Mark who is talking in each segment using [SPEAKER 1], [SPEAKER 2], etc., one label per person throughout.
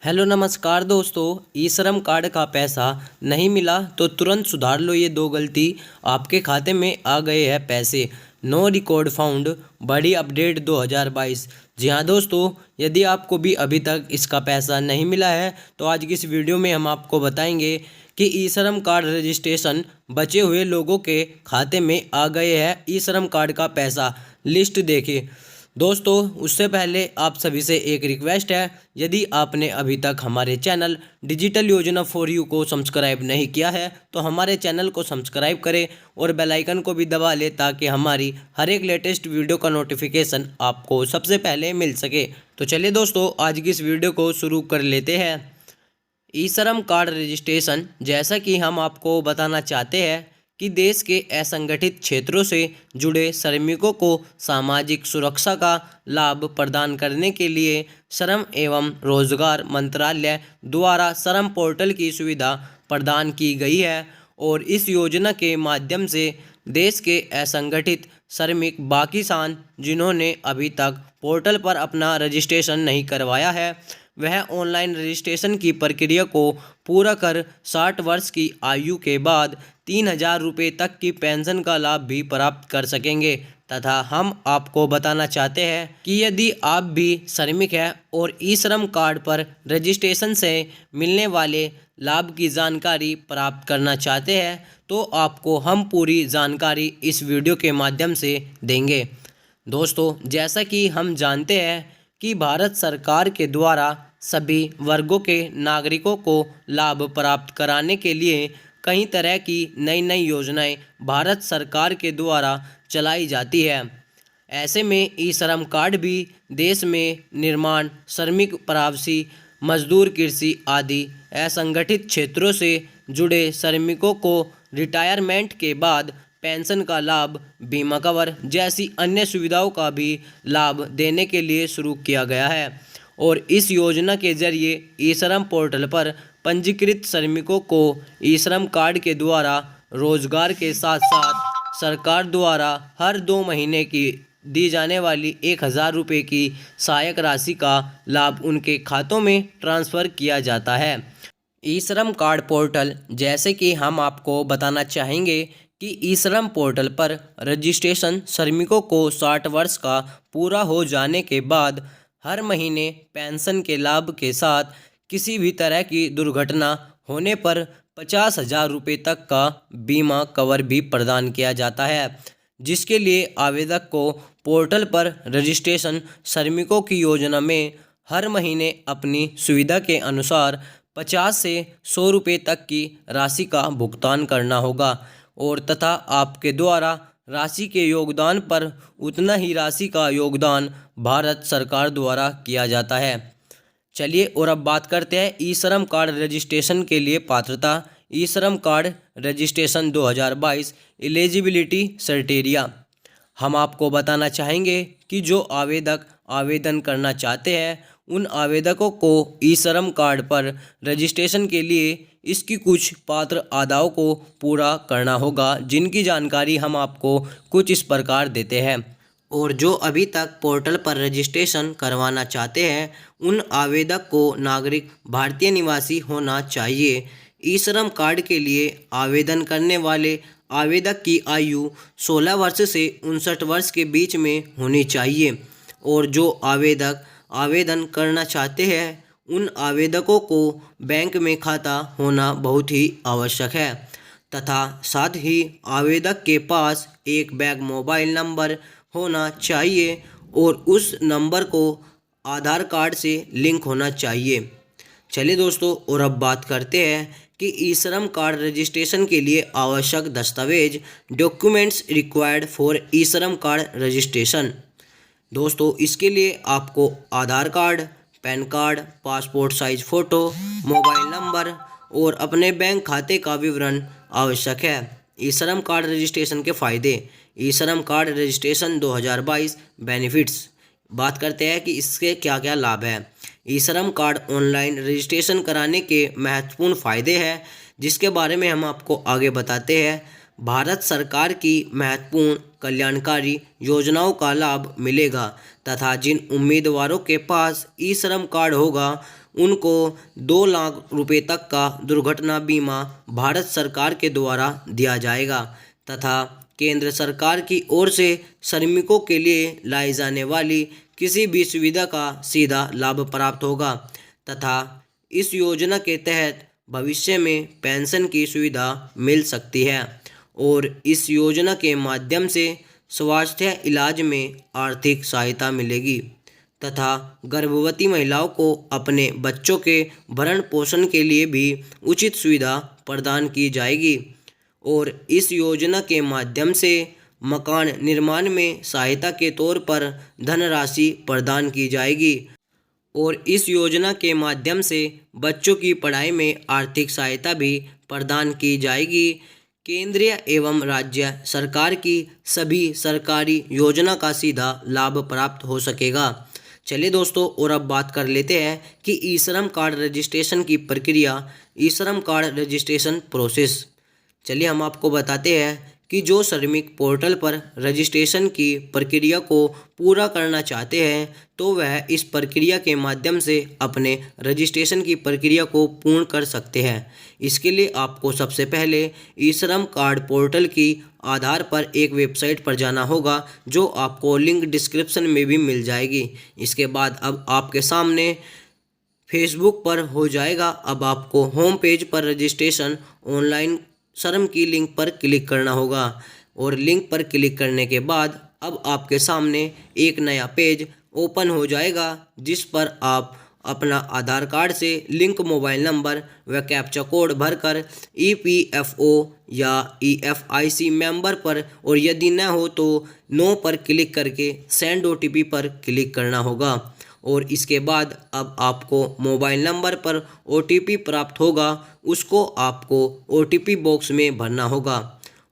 [SPEAKER 1] Hello नमस्कार दोस्तों। ई श्रम कार्ड का पैसा नहीं मिला तो तुरंत सुधार लो ये दो गलती। आपके खाते में आ गए हैं पैसे। No record found. बड़ी अपडेट 2022। जी हाँ दोस्तों, यदि आपको भी अभी तक इसका पैसा नहीं मिला है तो आज की इस वीडियो में हम आपको बताएंगे कि ई श्रम कार्ड रजिस्ट्रेशन बचे हुए लोगों के खाते में आ गए हैं ई श्रम कार्ड का पैसा। लिस्ट देखिए दोस्तों। उससे पहले आप सभी से एक रिक्वेस्ट है, यदि आपने अभी तक हमारे चैनल डिजिटल योजना फॉर यू को सब्सक्राइब नहीं किया है तो हमारे चैनल को सब्सक्राइब करें और बेल आइकन को भी दबा लें ताकि हमारी हर एक लेटेस्ट वीडियो का नोटिफिकेशन आपको सबसे पहले मिल सके। तो चलिए दोस्तों, आज की इस वीडियो को शुरू कर लेते हैं। ई श्रम कार्ड रजिस्ट्रेशन, जैसा कि हम आपको बताना चाहते हैं कि देश के असंगठित क्षेत्रों से जुड़े श्रमिकों को सामाजिक सुरक्षा का लाभ प्रदान करने के लिए श्रम एवं रोजगार मंत्रालय द्वारा श्रम पोर्टल की सुविधा प्रदान की गई है। और इस योजना के माध्यम से देश के असंगठित श्रमिक बाकी किसान जिन्होंने अभी तक पोर्टल पर अपना रजिस्ट्रेशन नहीं करवाया है, वह ऑनलाइन रजिस्ट्रेशन की प्रक्रिया को पूरा कर 60 वर्ष की आयु के बाद 3,000 रुपये तक की पेंशन का लाभ भी प्राप्त कर सकेंगे। तथा हम आपको बताना चाहते हैं कि यदि आप भी श्रमिक हैं और ई श्रम कार्ड पर रजिस्ट्रेशन से मिलने वाले लाभ की जानकारी प्राप्त करना चाहते हैं तो आपको हम पूरी जानकारी इस वीडियो के माध्यम से देंगे। दोस्तों, जैसा कि हम जानते हैं कि भारत सरकार के द्वारा सभी वर्गों के नागरिकों को लाभ प्राप्त कराने के लिए कई तरह की नई नई योजनाएं भारत सरकार के द्वारा चलाई जाती है। ऐसे में ई श्रम कार्ड भी देश में निर्माण, श्रमिक, प्रवासी मजदूर, कृषि आदि असंगठित क्षेत्रों से जुड़े श्रमिकों को रिटायरमेंट के बाद पेंशन का लाभ, बीमा कवर जैसी अन्य सुविधाओं का भी लाभ देने के लिए शुरू किया गया है। और इस योजना के जरिए ई श्रम पोर्टल पर पंजीकृत श्रमिकों को ई श्रम कार्ड के द्वारा रोजगार के साथ साथ सरकार द्वारा हर 2 महीने की दी जाने वाली 1,000 रुपये की सहायक राशि का लाभ उनके खातों में ट्रांसफ़र किया जाता है। ई श्रम कार्ड पोर्टल, जैसे कि हम आपको बताना चाहेंगे कि ई श्रम पोर्टल पर रजिस्ट्रेशन श्रमिकों को 60 वर्ष का पूरा हो जाने के बाद हर महीने पेंशन के लाभ के साथ किसी भी तरह की दुर्घटना होने पर 50,000 रुपये तक का बीमा कवर भी प्रदान किया जाता है, जिसके लिए आवेदक को पोर्टल पर रजिस्ट्रेशन श्रमिकों की योजना में हर महीने अपनी सुविधा के अनुसार 50 से 100 रुपये तक की राशि का भुगतान करना होगा और तथा आपके द्वारा राशि के योगदान पर उतना ही राशि का योगदान भारत सरकार द्वारा किया जाता है। चलिए और अब बात करते हैं ई श्रम कार्ड रजिस्ट्रेशन के लिए पात्रता। ई श्रम कार्ड रजिस्ट्रेशन 2022 एलिजिबिलिटी क्राइटेरिया। हम आपको बताना चाहेंगे कि जो आवेदक आवेदन करना चाहते हैं उन आवेदकों को ई श्रम कार्ड पर रजिस्ट्रेशन के लिए इसकी कुछ पात्र अदाओं को पूरा करना होगा, जिनकी जानकारी हम आपको कुछ इस प्रकार देते हैं। और जो अभी तक पोर्टल पर रजिस्ट्रेशन करवाना चाहते हैं उन आवेदक को नागरिक भारतीय निवासी होना चाहिए। ई श्रम कार्ड के लिए आवेदन करने वाले आवेदक की आयु 16 वर्ष से 59 वर्ष के बीच में होनी चाहिए। और जो आवेदक आवेदन करना चाहते हैं उन आवेदकों को बैंक में खाता होना बहुत ही आवश्यक है। तथा साथ ही आवेदक के पास एक बैग मोबाइल नंबर होना चाहिए और उस नंबर को आधार कार्ड से लिंक होना चाहिए। चलिए दोस्तों, और अब बात करते हैं कि ई श्रम कार्ड रजिस्ट्रेशन के लिए आवश्यक दस्तावेज, डॉक्यूमेंट्स रिक्वायर्ड फॉर ई श्रम कार्ड रजिस्ट्रेशन। दोस्तों, इसके लिए आपको Aadhaar card, PAN card, passport size photo, mobile number और अपने बैंक खाते का विवरण आवश्यक है। ई श्रम कार्ड रजिस्ट्रेशन के फ़ायदे। ई श्रम कार्ड रजिस्ट्रेशन 2022 बेनिफिट्स। बात करते हैं कि इसके क्या क्या लाभ हैं। ई श्रम कार्ड ऑनलाइन रजिस्ट्रेशन कराने के महत्वपूर्ण फ़ायदे हैं, जिसके बारे में हम आपको आगे बताते हैं। भारत सरकार की महत्वपूर्ण कल्याणकारी योजनाओं का लाभ मिलेगा तथा जिन उम्मीदवारों के पास ई श्रम कार्ड होगा उनको 2 लाख रुपए तक का दुर्घटना बीमा भारत सरकार के द्वारा दिया जाएगा तथा केंद्र सरकार की ओर से श्रमिकों के लिए लाई जाने वाली किसी भी सुविधा का सीधा लाभ प्राप्त होगा तथा इस योजना के तहत भविष्य में पेंशन की सुविधा मिल सकती है और इस योजना के माध्यम से स्वास्थ्य इलाज में आर्थिक सहायता मिलेगी तथा गर्भवती महिलाओं को अपने बच्चों के भरण पोषण के लिए भी उचित सुविधा प्रदान की जाएगी और इस योजना के माध्यम से मकान निर्माण में सहायता के तौर पर धनराशि प्रदान की जाएगी और इस योजना के माध्यम से बच्चों की पढ़ाई में आर्थिक सहायता भी प्रदान की जाएगी। केंद्रीय एवं राज्य सरकार की सभी सरकारी योजना का सीधा लाभ प्राप्त हो सकेगा। चलिए दोस्तों, और अब बात कर लेते हैं कि ई श्रम कार्ड रजिस्ट्रेशन की प्रक्रिया, ई श्रम कार्ड रजिस्ट्रेशन प्रोसेस। चलिए हम आपको बताते हैं कि जो श्रमिक पोर्टल पर रजिस्ट्रेशन की प्रक्रिया को पूरा करना चाहते हैं तो वह इस प्रक्रिया के माध्यम से अपने रजिस्ट्रेशन की प्रक्रिया को पूर्ण कर सकते हैं। इसके लिए आपको सबसे पहले ई श्रम कार्ड पोर्टल की आधार पर एक वेबसाइट पर जाना होगा जो आपको लिंक डिस्क्रिप्शन में भी मिल जाएगी। इसके बाद अब आपके सामने फेसबुक पर हो जाएगा। अब आपको होम पेज पर रजिस्ट्रेशन ऑनलाइन श्रम की लिंक पर क्लिक करना होगा और लिंक पर क्लिक करने के बाद अब आपके सामने एक नया पेज ओपन हो जाएगा जिस पर आप अपना आधार कार्ड से लिंक मोबाइल नंबर व कैप्चा कोड भरकर EPFO या EFIC मेंबर पर और यदि न हो तो नो पर क्लिक करके सेंड OTP पर क्लिक करना होगा और इसके बाद अब आपको मोबाइल नंबर पर OTP प्राप्त होगा, उसको आपको OTP बॉक्स में भरना होगा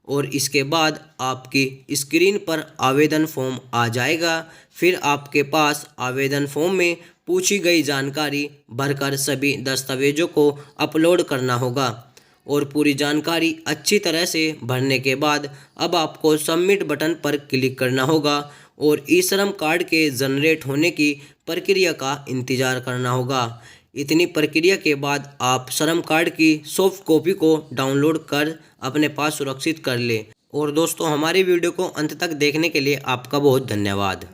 [SPEAKER 1] और इसके बाद आपकी स्क्रीन पर आवेदन फॉर्म आ जाएगा। फिर आपके पास आवेदन फॉर्म में पूछी गई जानकारी भरकर सभी दस्तावेजों को अपलोड करना होगा और पूरी जानकारी अच्छी तरह से भरने के बाद अब आपको सबमिट बटन पर क्लिक करना होगा और ई श्रम कार्ड के जनरेट होने की प्रक्रिया का इंतज़ार करना होगा। इतनी प्रक्रिया के बाद आप श्रम कार्ड की सॉफ्ट कॉपी को डाउनलोड कर अपने पास सुरक्षित कर लें। और दोस्तों, हमारी वीडियो को अंत तक देखने के लिए आपका बहुत धन्यवाद।